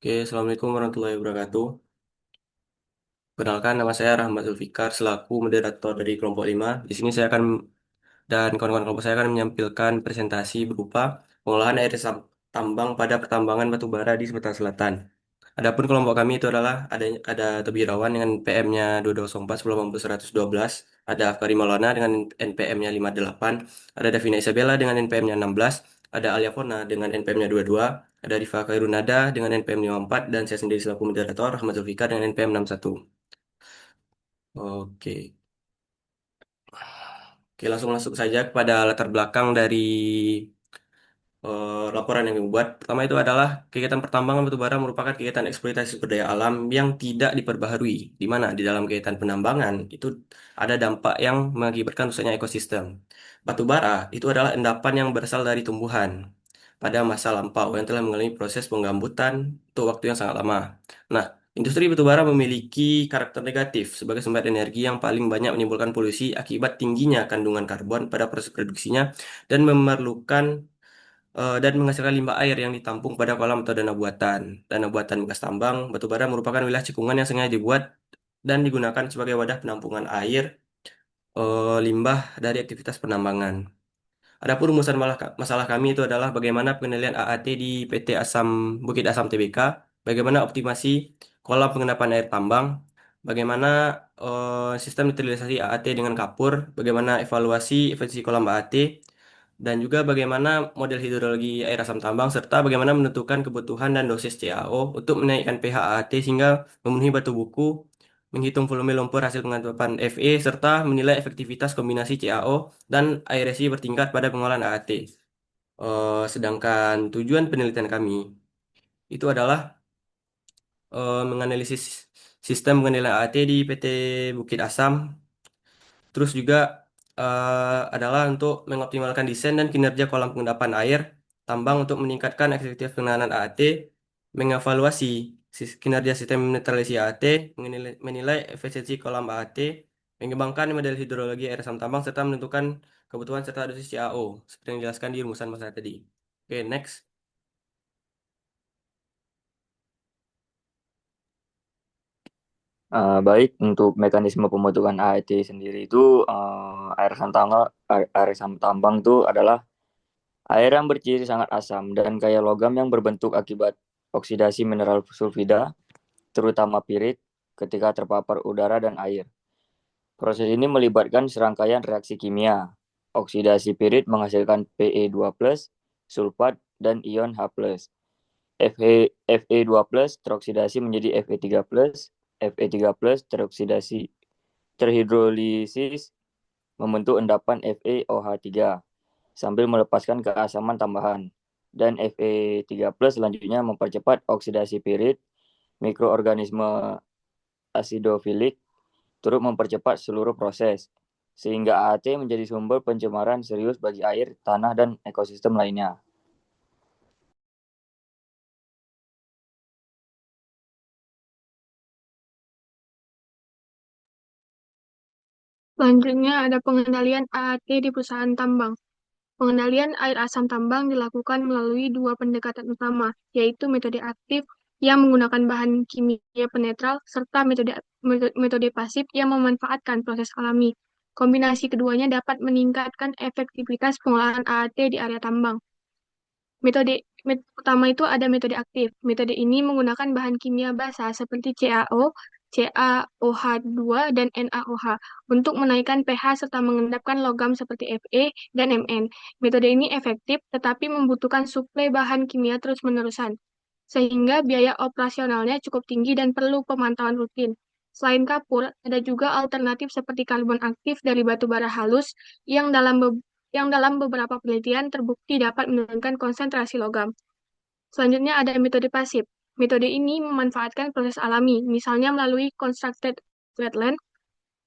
Oke, Assalamualaikum warahmatullahi wabarakatuh. Perkenalkan, nama saya Rahmat Zulfikar selaku moderator dari kelompok 5. Di sini saya akan dan kawan-kawan kelompok saya akan menyampilkan presentasi berupa pengolahan air tambang pada pertambangan batu bara di Sumatera Selatan. Adapun kelompok kami itu adalah ada Tobi Irawan dengan NPM-nya 2204 ada Afkari Maulana dengan NPM-nya 58, ada Davina Isabella dengan NPM-nya 16, ada Alia Fona dengan NPM-nya 22, ada Rifa Khairunada dengan NPM 54, dan saya sendiri selaku moderator Ahmad Zulfikar dengan NPM 61. Oke. Oke, langsung masuk saja kepada latar belakang dari laporan yang dibuat. Pertama itu adalah kegiatan pertambangan batu bara merupakan kegiatan eksploitasi sumber daya alam yang tidak diperbaharui, di mana di dalam kegiatan penambangan itu ada dampak yang mengakibatkan rusaknya ekosistem. Batu bara itu adalah endapan yang berasal dari tumbuhan pada masa lampau yang telah mengalami proses penggambutan untuk waktu yang sangat lama. Nah, industri batu bara memiliki karakter negatif sebagai sumber energi yang paling banyak menimbulkan polusi akibat tingginya kandungan karbon pada proses produksinya dan memerlukan dan menghasilkan limbah air yang ditampung pada kolam atau danau buatan. Danau buatan bekas tambang, batu bara merupakan wilayah cekungan yang sengaja dibuat dan digunakan sebagai wadah penampungan air limbah dari aktivitas penambangan. Adapun rumusan masalah kami itu adalah bagaimana pengendalian AAT di PT Asam Bukit Asam Tbk, bagaimana optimasi kolam pengendapan air tambang, bagaimana sistem neutralisasi AAT dengan kapur, bagaimana evaluasi efisiensi kolam AAT, dan juga bagaimana model hidrologi air asam tambang, serta bagaimana menentukan kebutuhan dan dosis CaO untuk menaikkan pH AAT sehingga memenuhi batu buku, menghitung volume lumpur hasil pengamatan Fe, serta menilai efektivitas kombinasi CaO dan aerasi bertingkat pada pengolahan AAT. Sedangkan tujuan penelitian kami itu adalah menganalisis sistem pengendalian AAT di PT Bukit Asam. Terus juga adalah untuk mengoptimalkan desain dan kinerja kolam pengendapan air tambang untuk meningkatkan efektivitas penanganan AAT, mengevaluasi kinerja sistem netralisasi AAT, menilai efisiensi kolam AAT, mengembangkan model hidrologi air asam tambang, serta menentukan kebutuhan serta dosis CaO, seperti yang dijelaskan di rumusan masalah tadi. Oke, next. Baik, untuk mekanisme pembentukan AET sendiri itu air asam tambang itu adalah air yang berciri sangat asam dan kaya logam yang berbentuk akibat oksidasi mineral sulfida, terutama pirit, ketika terpapar udara dan air. Proses ini melibatkan serangkaian reaksi kimia. Oksidasi pirit menghasilkan Pe2+, sulfat, dan ion H+. Fe2+ teroksidasi menjadi Fe3+, Fe3+ terhidrolisis membentuk endapan FeOH3 sambil melepaskan keasaman tambahan. Dan Fe3+ selanjutnya mempercepat oksidasi pirit, mikroorganisme asidofilik turut mempercepat seluruh proses, sehingga AAT menjadi sumber pencemaran serius bagi air, tanah, dan ekosistem lainnya. Selanjutnya ada pengendalian AAT di perusahaan tambang. Pengendalian air asam tambang dilakukan melalui dua pendekatan utama, yaitu metode aktif yang menggunakan bahan kimia penetral serta metode pasif yang memanfaatkan proses alami. Kombinasi keduanya dapat meningkatkan efektivitas pengolahan AAT di area tambang. Pertama itu ada metode aktif. Metode ini menggunakan bahan kimia basa seperti CaO, CaOH2, dan NaOH untuk menaikkan pH serta mengendapkan logam seperti Fe dan Mn. Metode ini efektif tetapi membutuhkan suplai bahan kimia terus-menerusan, sehingga biaya operasionalnya cukup tinggi dan perlu pemantauan rutin. Selain kapur, ada juga alternatif seperti karbon aktif dari batu bara halus yang dalam beberapa penelitian terbukti dapat menurunkan konsentrasi logam. Selanjutnya ada metode pasif. Metode ini memanfaatkan proses alami, misalnya melalui constructed wetland,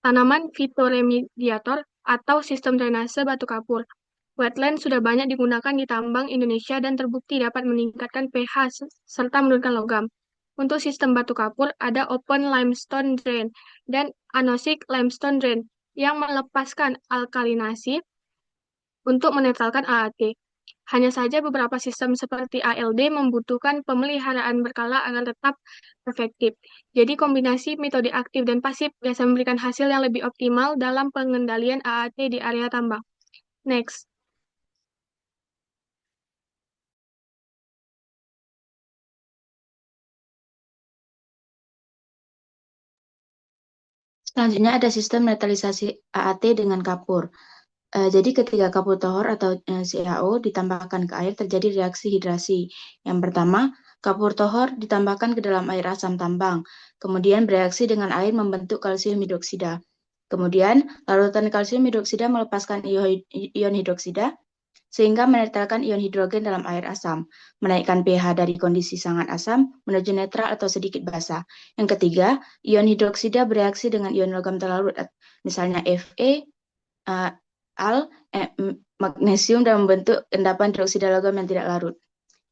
tanaman fitoremediator, atau sistem drainase batu kapur. Wetland sudah banyak digunakan di tambang Indonesia dan terbukti dapat meningkatkan pH serta menurunkan logam. Untuk sistem batu kapur, ada open limestone drain dan anosik limestone drain yang melepaskan alkalinasi untuk menetralkan AAT. Hanya saja beberapa sistem seperti ALD membutuhkan pemeliharaan berkala agar tetap efektif. Jadi kombinasi metode aktif dan pasif biasa memberikan hasil yang lebih optimal dalam pengendalian AAT di area tambang. Next. Selanjutnya ada sistem netralisasi AAT dengan kapur. Jadi ketika kapur tohor atau CaO ditambahkan ke air terjadi reaksi hidrasi. Yang pertama, kapur tohor ditambahkan ke dalam air asam tambang, kemudian bereaksi dengan air membentuk kalsium hidroksida. Kemudian, larutan kalsium hidroksida melepaskan ion hidroksida sehingga menetralkan ion hidrogen dalam air asam, menaikkan pH dari kondisi sangat asam menuju netral atau sedikit basa. Yang ketiga, ion hidroksida bereaksi dengan ion logam terlarut, misalnya Fe, Al, magnesium dan membentuk endapan dioksida logam yang tidak larut.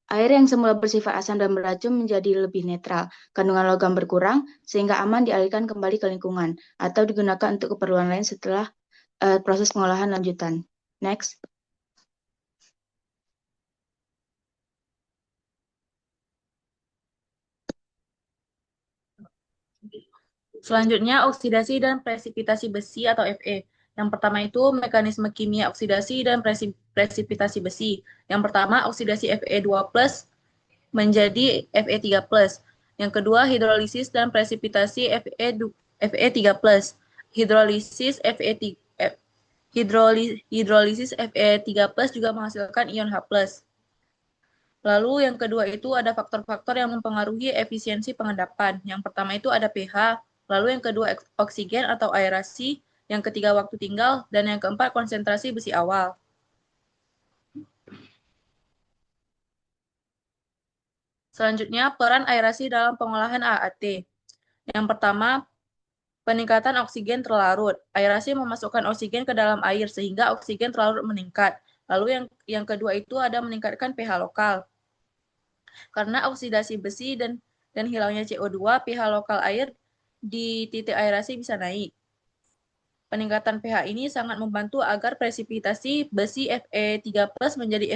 Air yang semula bersifat asam dan beracun menjadi lebih netral. Kandungan logam berkurang sehingga aman dialirkan kembali ke lingkungan atau digunakan untuk keperluan lain setelah proses pengolahan lanjutan. Next. Selanjutnya, oksidasi dan presipitasi besi atau Fe. Yang pertama itu mekanisme kimia oksidasi dan presipitasi besi. Yang pertama, oksidasi Fe2+ menjadi Fe3+. Yang kedua, hidrolisis dan presipitasi Fe3+. Hidrolisis Fe3+ juga menghasilkan ion H+. Lalu yang kedua itu ada faktor-faktor yang mempengaruhi efisiensi pengendapan. Yang pertama itu ada pH, lalu yang kedua oksigen atau aerasi, yang ketiga waktu tinggal, dan yang keempat konsentrasi besi awal. Selanjutnya, peran aerasi dalam pengolahan AAT. Yang pertama, peningkatan oksigen terlarut. Aerasi memasukkan oksigen ke dalam air sehingga oksigen terlarut meningkat. Lalu yang kedua itu ada meningkatkan pH lokal. Karena oksidasi besi dan hilangnya CO2, pH lokal air di titik aerasi bisa naik. Peningkatan pH ini sangat membantu agar presipitasi besi Fe3+ menjadi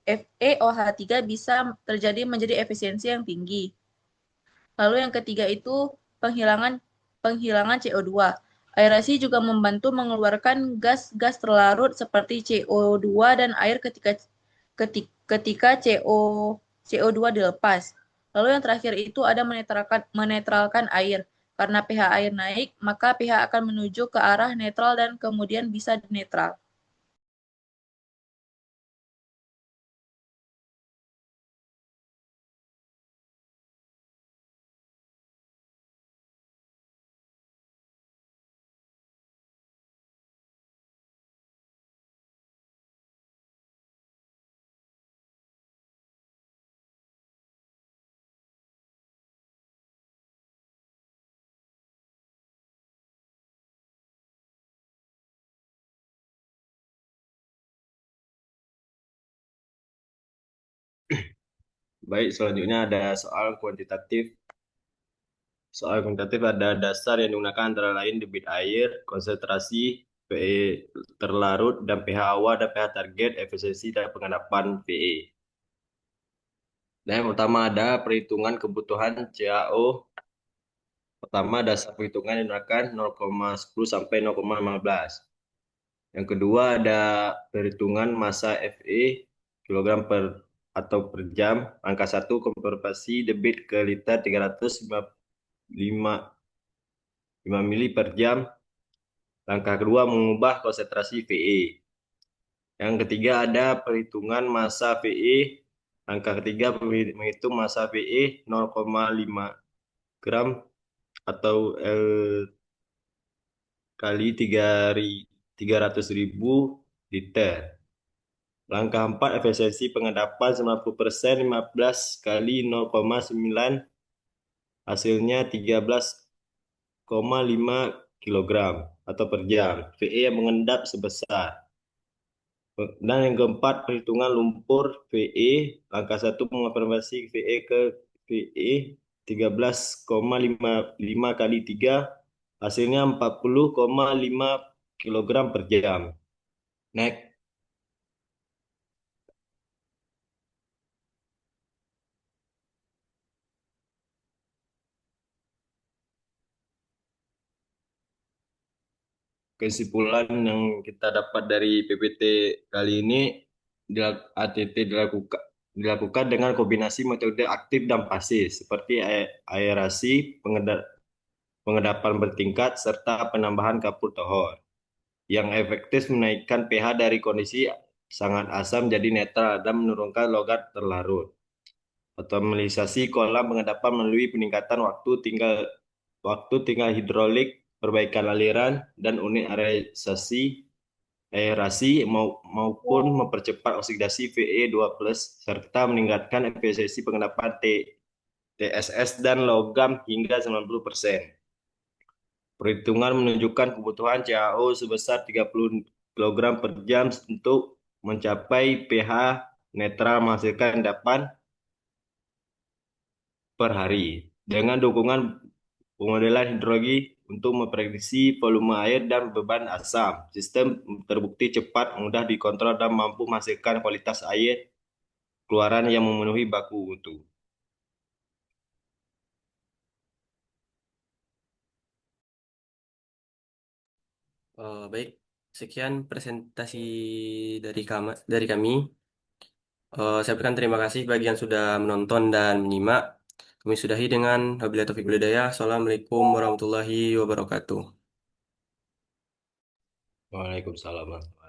FeOH3 bisa terjadi menjadi efisiensi yang tinggi. Lalu yang ketiga itu penghilangan CO2. Aerasi juga membantu mengeluarkan gas-gas terlarut seperti CO2 dan air ketika CO2 dilepas. Lalu yang terakhir itu ada menetralkan air. Karena pH air naik, maka pH akan menuju ke arah netral dan kemudian bisa netral. Baik, selanjutnya ada soal kuantitatif. Soal kuantitatif ada dasar yang digunakan antara lain debit air, konsentrasi, PE terlarut, dan pH awal dan pH target, efisiensi dan pengendapan PE. Dan yang pertama ada perhitungan kebutuhan CaO. Pertama, dasar perhitungan yang digunakan 0,10 sampai 0,15. Yang kedua ada perhitungan massa Fe kilogram per atau per jam. Angka 1 konversi debit ke liter 305 mili per jam. Langkah kedua mengubah konsentrasi Ve. Yang ketiga ada perhitungan massa Ve. Langkah ketiga menghitung massa Ve 0,5 gram atau kali 300.000 liter. Langkah 4 efisiensi pengendapan 90%, 15 kali 0,9 hasilnya 13,5 kilogram atau per jam. Ve yang mengendap sebesar. Dan yang keempat perhitungan lumpur Ve. Langkah 1 mengonversi Ve ke Ve 13,5 kali 3 hasilnya 40,5 kilogram per jam. Next. kesimpulan yang kita dapat dari PPT kali ini, ATT dilakukan dengan kombinasi metode aktif dan pasif seperti aerasi, pengendapan bertingkat, serta penambahan kapur tohor yang efektif menaikkan pH dari kondisi sangat asam jadi netral dan menurunkan logat terlarut. Optimalisasi kolam pengendapan melalui peningkatan waktu tinggal hidrolik, perbaikan aliran, dan unit aerasi maupun mempercepat oksidasi Fe2+, serta meningkatkan efisiensi pengendapan TSS dan logam hingga 90%. Perhitungan menunjukkan kebutuhan CaO sebesar 30 kg per jam untuk mencapai pH netral menghasilkan endapan per hari. Dengan dukungan pemodelan hidrologi untuk memprediksi volume air dan beban asam, sistem terbukti cepat, mudah dikontrol, dan mampu menghasilkan kualitas air keluaran yang memenuhi baku mutu. Baik, sekian presentasi dari kami. Saya berikan terima kasih bagi yang sudah menonton dan menyimak. Kami sudahi dengan wabillahi taufiq wal hidayah. Assalamualaikum warahmatullahi wabarakatuh. Waalaikumsalam.